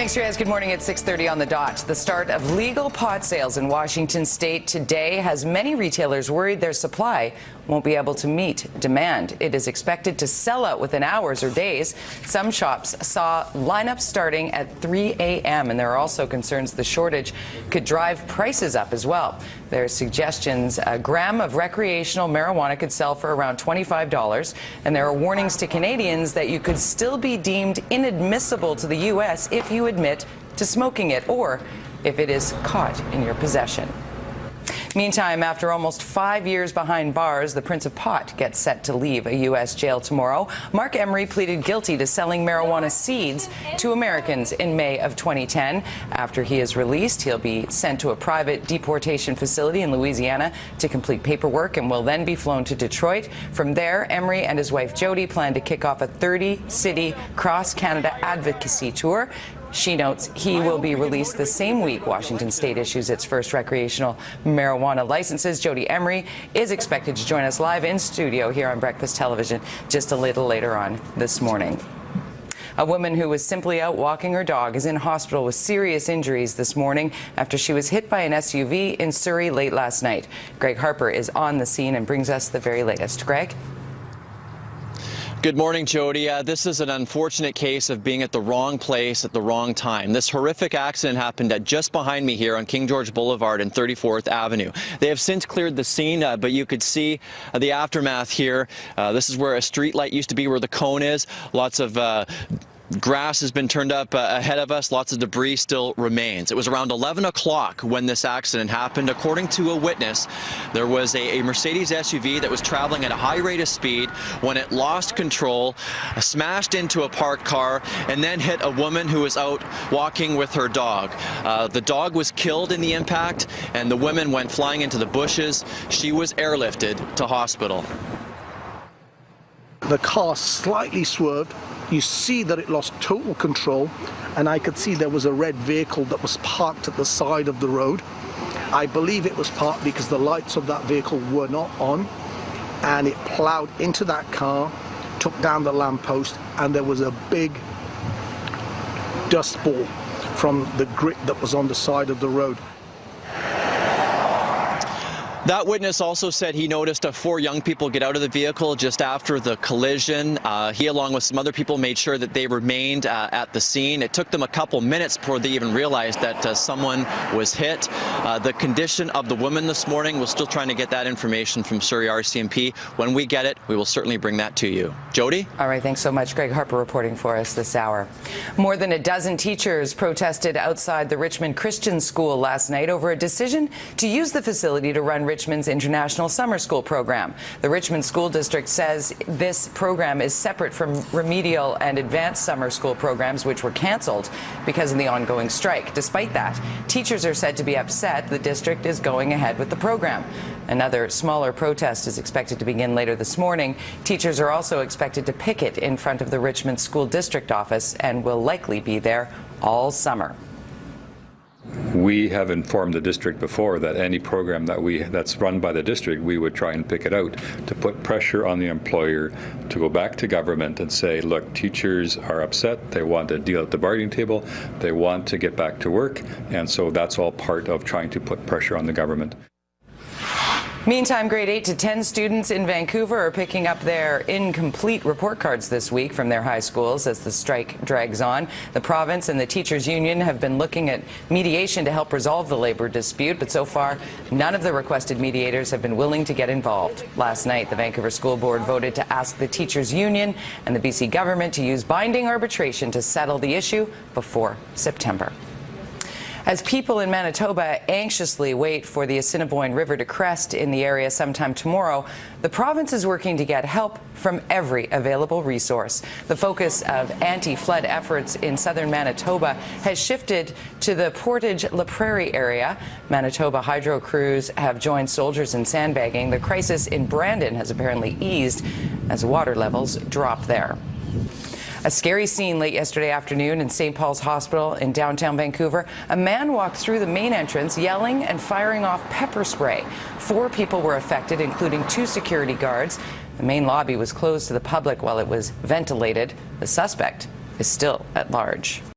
Thanks, guys. Good morning at 6:30 on the dot. The start of legal pot sales in Washington state today has many retailers worried their supply won't be able to meet demand. It is expected to sell out within hours or days. Some shops saw lineups starting at 3 a.m. and there are also concerns the shortage could drive prices up as well. There are suggestions a gram of recreational marijuana could sell for around $25, and there are warnings to Canadians that you could still be deemed inadmissible to the U.S. if you admit to smoking it or if it is caught in your possession. Meantime, after almost 5 years behind bars, the Prince of Pot gets set to leave a U.S. jail tomorrow. Marc Emery pleaded guilty to selling marijuana seeds to Americans in May of 2010. After he is released, he'll be sent to a private deportation facility in Louisiana to complete paperwork and will then be flown to Detroit. From there, Emery and his wife Jody plan to kick off a 30-city cross-Canada advocacy tour. She notes he will be released the same week Washington state issues its first recreational marijuana licenses. Jody Emery is expected to join us live in studio here on Breakfast Television just a little later on this morning. A woman who was simply out walking her dog is in hospital with serious injuries this morning after she was hit by an SUV in Surrey late last night. Gregg Harper is on the scene and brings us the very latest. Greg? Good morning, Jody. This is an unfortunate case of being at the wrong place at the wrong time. This horrific accident happened just behind me here on King George Boulevard and 34th Avenue. They have since cleared the scene, but you could see the aftermath here. This is where a street light used to be, where the cone is. Lots of grass has been turned up ahead of us. Lots of debris still remains. It was around 11 o'clock when this accident happened. According to a witness, there was a Mercedes SUV that was traveling at a high rate of speed when it lost control, smashed into a parked car, and then hit a woman who was out walking with her dog. The dog was killed in the impact, and the woman went flying into the bushes. She was airlifted to hospital. The car slightly swerved. You see that it lost total control, and I could see there was a red vehicle that was parked at the side of the road. I believe it was parked because the lights of that vehicle were not on, and it plowed into that car, took down the lamppost, and there was a big dust ball from the grit that was on the side of the road. That witness also said he noticed 4 young people get out of the vehicle just after the collision. He, along with some other people, made sure that they remained at the scene. It took them a couple minutes before they even realized that someone was hit. The condition of the woman this morning, we're still trying to get that information from Surrey RCMP. When we get it, we will certainly bring that to you. Jody? All right, thanks so much. Gregg Harper reporting for us this hour. More than a dozen teachers protested outside the Richmond Christian School last night over a decision to use the facility to run Richmond's International Summer School program. The Richmond School District says this program is separate from remedial and advanced summer school programs, which were canceled because of the ongoing strike. Despite that, teachers are said to be upset the district is going ahead with the program. Another smaller protest is expected to begin later this morning. Teachers are also expected to picket in front of the Richmond School District office and will likely be there all summer. We have informed the district before that any program that's run by the district, we would try and pick it out to put pressure on the employer to go back to government and say, look, teachers are upset, they want a deal at the bargaining table, they want to get back to work, and so that's all part of trying to put pressure on the government. Meantime, grade 8 to 10 students in Vancouver are picking up their incomplete report cards this week from their high schools as the strike drags on. The province and the teachers' union have been looking at mediation to help resolve the labor dispute, but so far none of the requested mediators have been willing to get involved. Last night, the Vancouver School Board voted to ask the teachers' union and the BC government to use binding arbitration to settle the issue before September. As people in Manitoba anxiously wait for the Assiniboine River to crest in the area sometime tomorrow, the province is working to get help from every available resource. The focus of anti-flood efforts in southern Manitoba has shifted to the Portage-La Prairie area. Manitoba hydro crews have joined soldiers in sandbagging. The crisis in Brandon has apparently eased as water levels drop there. A scary scene late yesterday afternoon in St. Paul's Hospital in downtown Vancouver. A man walked through the main entrance yelling and firing off pepper spray. 4 people were affected, including 2 security guards. The main lobby was closed to the public while it was ventilated. The suspect is still at large.